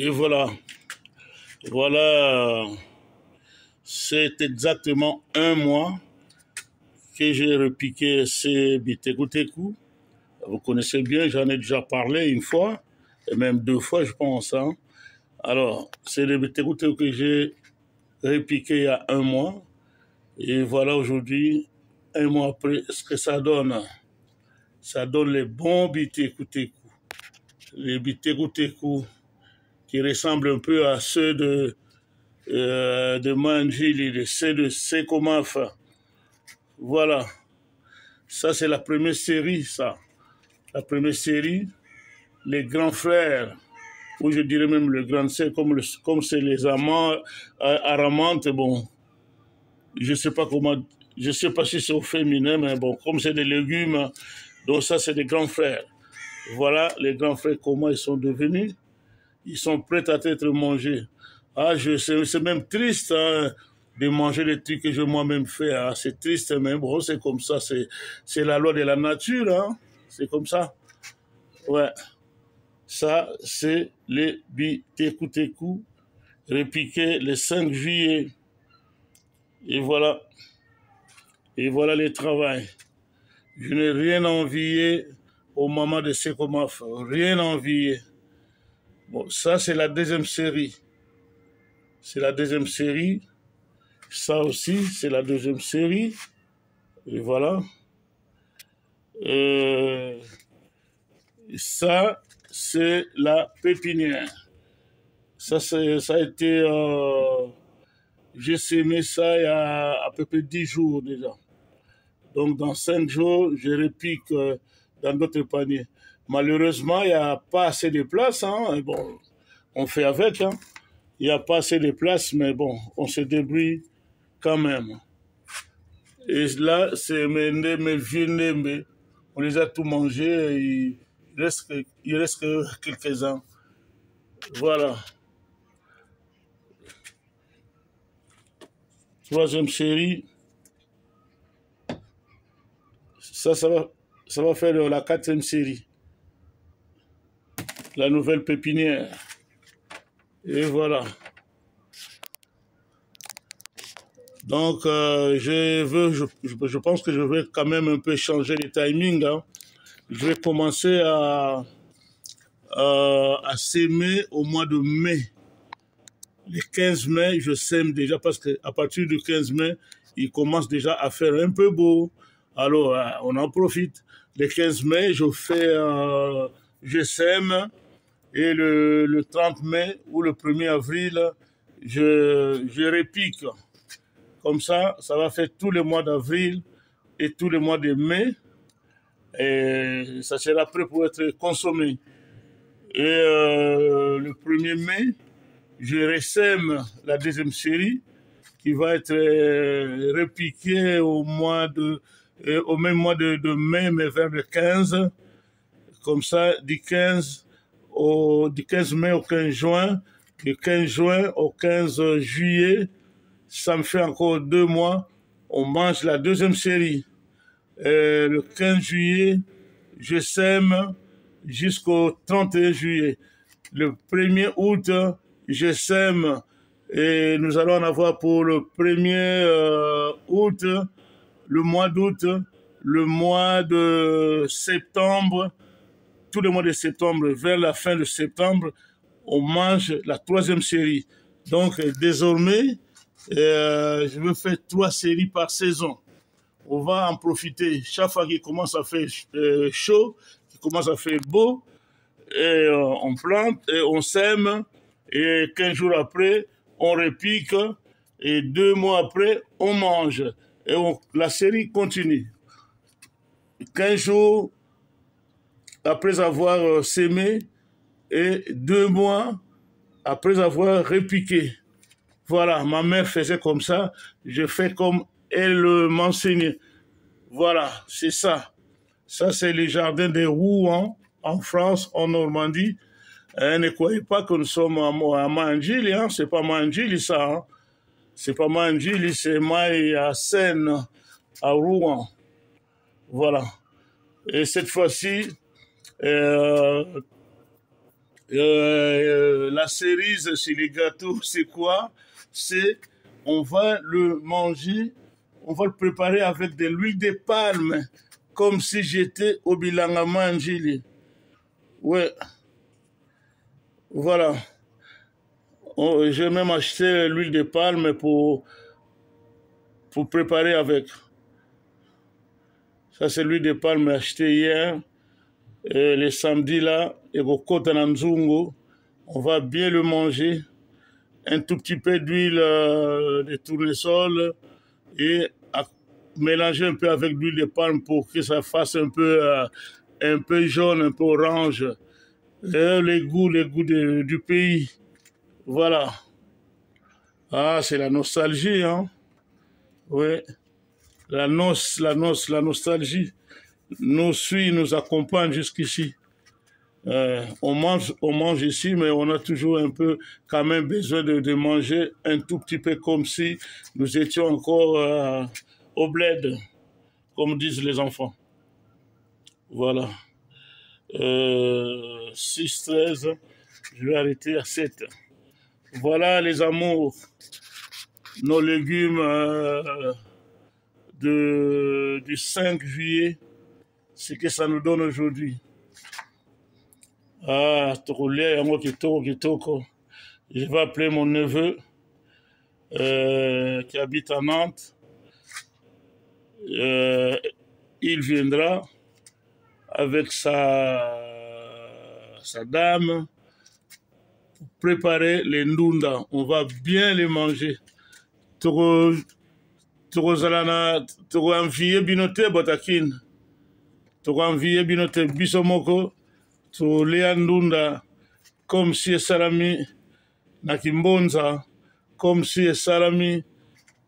Et voilà, voilà, c'est exactement un mois que j'ai repiqué ces Biteku. Vous connaissez bien, j'en ai déjà parlé une fois, et même deux fois, je pense. Hein. Alors, c'est le Biteku que j'ai repiqué il y a un mois. Et voilà aujourd'hui, un mois après, ce que ça donne. Ça donne les bons Biteku. Les Biteku qui ressemblent un peu à ceux de Manjili, de ceux de Sekomafa. Voilà. Ça, c'est la première série, ça. La première série, les grands frères, ou je dirais même le grand sœur, comme c'est les amants, aramantes, bon, je sais pas comment, je sais pas si c'est au féminin, mais bon, comme c'est des légumes, donc ça, c'est des grands frères. Voilà les grands frères, comment ils sont devenus. Ils sont prêts à être mangés. Ah, c'est même triste hein, de manger les trucs que je moi-même fais. Hein. C'est triste, mais bon, c'est comme ça. C'est la loi de la nature. Hein. C'est comme ça. Ouais. Ça, c'est les Biteku repiqués le 5 juillet. Et voilà. Et voilà les travails. Je n'ai rien envié au moment de Sekomaf. Rien envié. Bon, ça, c'est la deuxième série. C'est la deuxième série. Ça aussi, c'est la deuxième série. Et voilà. Ça, c'est la pépinière. Ça a été... j'ai sémé ça il y a à peu près 10 jours déjà. Donc, dans 5 jours, je repique dans d'autres paniers. Malheureusement, il n'y a pas assez de place. Hein. Et bon, on fait avec. Hein. Il n'y a pas assez de place, mais bon, on se débrouille quand même. Et là, c'est mes vieux némés. On les a tous mangés. Il reste que quelques-uns. Voilà. Troisième série. Ça va faire la quatrième série. La nouvelle pépinière. Et voilà. Donc, je pense que je vais quand même un peu changer le timing. Hein. Je vais commencer à s'aimer au mois de mai. Le 15 mai, je sème déjà parce qu'à partir du 15 mai, il commence déjà à faire un peu beau. Alors, on en profite. Le 15 mai, je sème et le 30 mai ou le 1er avril, je repique. Comme ça va faire tous les mois d'avril et tous les mois de mai. Et ça sera prêt pour être consommé. Et le 1er mai, je ressème la deuxième série qui va être repiquée au même mois de mai, mais vers le 15. Comme ça, du 15 mai au 15 juin, du 15 juin au 15 juillet, ça me fait encore 2 mois, on mange la deuxième série. Le 15 juillet, je sème jusqu'au 31 juillet. Le 1er août, je sème et nous allons en avoir pour le 1er août, le mois d'août, le mois de septembre, tous les mois de septembre, vers la fin de septembre, on mange la troisième série. Donc, désormais, je veux faire 3 séries par saison. On va en profiter. Chaque fois qu'il commence à faire chaud, qu'il commence à faire beau, et on plante, et on sème, et 15 jours après, on repique, et 2 mois après, on mange. Et la série continue. 15 jours après avoir sémé, et 2 mois après avoir repiqué. Voilà, ma mère faisait comme ça, je fais comme elle m'enseignait. Voilà, c'est ça. Ça, c'est le jardin de Rouen, en France, en Normandie. Ne croyez pas que nous sommes à Manjili, hein. C'est pas Manjili, ça. Hein. C'est pas Manjili, c'est Maï à Seine, à Rouen. Voilà. Et cette fois-ci, La cerise sur les gâteaux, c'est quoi? C'est, on va le manger, on va le préparer avec de l'huile de palme, comme si j'étais au Bilanga Manjili. Ouais, voilà. J'ai même acheté l'huile de palme pour préparer avec. Ça, c'est l'huile de palme acheté hier. Et le samedi, là, et au Kotananzungo, on va bien le manger. Un tout petit peu d'huile de tournesol et mélanger un peu avec l'huile de palme pour que ça fasse un peu jaune, un peu orange. Et les goûts du pays. Voilà. Ah, c'est la nostalgie, hein. Oui. La nostalgie nous suit, nous accompagne jusqu'ici. On mange ici, mais on a toujours un peu quand même besoin de manger un tout petit peu comme si nous étions encore au bled, comme disent les enfants. Voilà. 6-13, je vais arrêter à 7. Voilà les amours, nos légumes du 5 juillet, ce que ça nous donne aujourd'hui. Ah, je vais appeler mon neveu qui habite à Nantes. Il viendra avec sa dame pour préparer les ndunda. On va bien les manger. Envier binote botakin. Envier binote bisomoko. Tolea ndunda comme si esalami na kimbonza, comme si esalami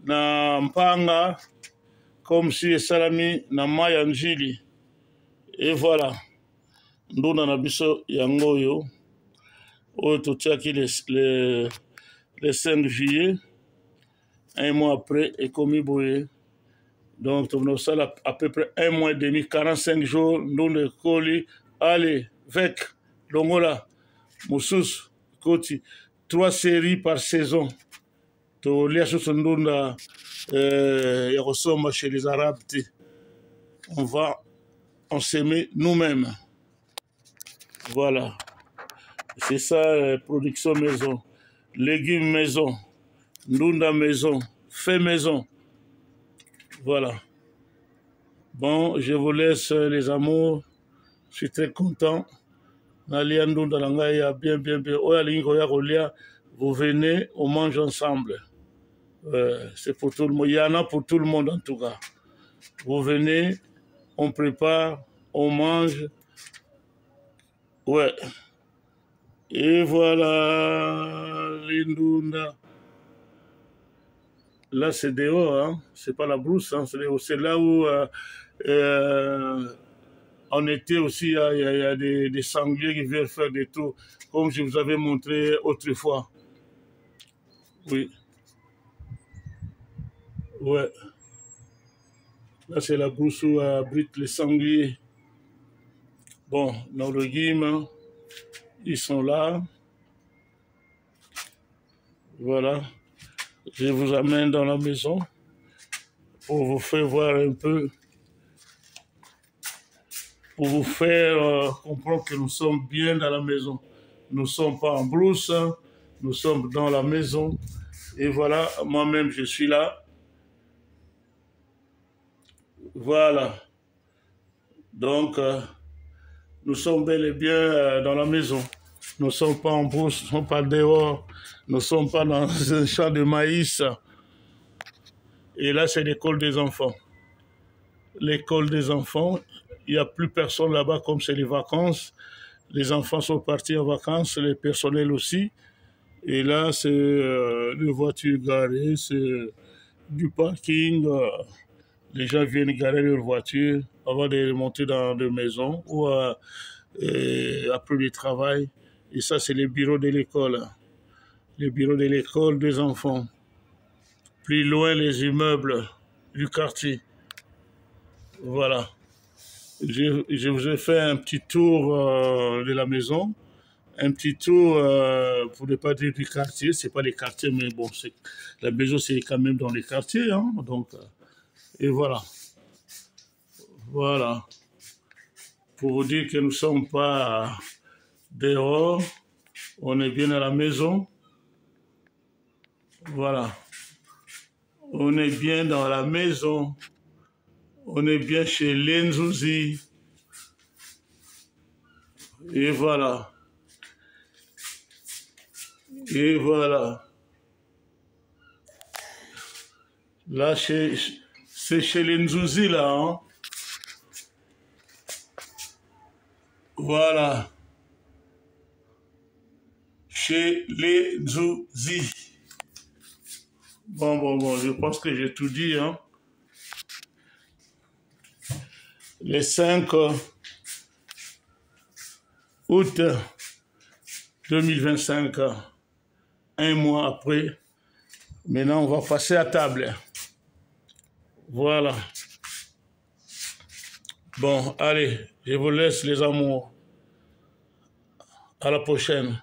na mpanga, comme si esalami na maya njili. Et voilà, ndunda na biso yango yo, oyo totiaki le 5 juillet, un mois après, et commis boye. Donc, on a à peu près un mois et demi, 45 jours, ndunda koli, allez, vec, longola, moussous, koti, 3 séries par saison. Tolia ndunda chez les Arabes. On s'aimer nous-mêmes. Voilà. C'est ça, production maison. Légumes maison. Ndunda maison. Fait maison. Voilà. Bon, je vous laisse les amours. Je suis très content. Vous venez, on mange ensemble. C'est pour tout le monde. Il y en a pour tout le monde en tout cas. Vous venez, on prépare, on mange. Ouais. Et voilà, l'indunda. Là, c'est dehors, hein. C'est pas la brousse, hein. C'est là où en été aussi, il y a des sangliers qui viennent faire des tours, comme je vous avais montré autrefois. Oui. Ouais. Là, c'est la brousse où abrite les sangliers. Bon, nos légumes, ils sont là. Voilà. Je vous amène dans la maison pour vous faire voir un peu, pour vous faire comprendre que nous sommes bien dans la maison. Nous ne sommes pas en brousse, nous sommes dans la maison. Et voilà, moi-même, je suis là. Voilà. Donc, nous sommes bel et bien dans la maison. Nous ne sommes pas en brousse, nous ne sommes pas dehors, nous ne sommes pas dans un champ de maïs. Et là, c'est l'école des enfants. L'école des enfants, il n'y a plus personne là-bas comme c'est les vacances. Les enfants sont partis en vacances, les personnels aussi. Et là, c'est les voitures garées, c'est du parking. Les gens viennent garer leurs voitures avant de monter dans des maisons ou après le travail. Et ça, c'est les bureaux de l'école. Les bureaux de l'école des enfants. Plus loin, les immeubles du quartier. Voilà. Je vous ai fait un petit tour de la maison, un petit tour, pour ne pas dire du quartier, c'est pas les quartiers, mais bon, la maison c'est quand même dans les quartiers, hein, donc, et voilà. Voilà. Pour vous dire que nous ne sommes pas dehors, on est bien à la maison. Voilà. On est bien dans la maison. On est bien chez Lenzouzi. Et voilà. Et voilà. Là, c'est chez Lenzouzi, là. Hein? Voilà. Chez Lenzouzi. Bon, je pense que j'ai tout dit. Hein? Le 5 août 2025, un mois après. Maintenant, on va passer à table. Voilà. Bon, allez, je vous laisse les amours. À la prochaine.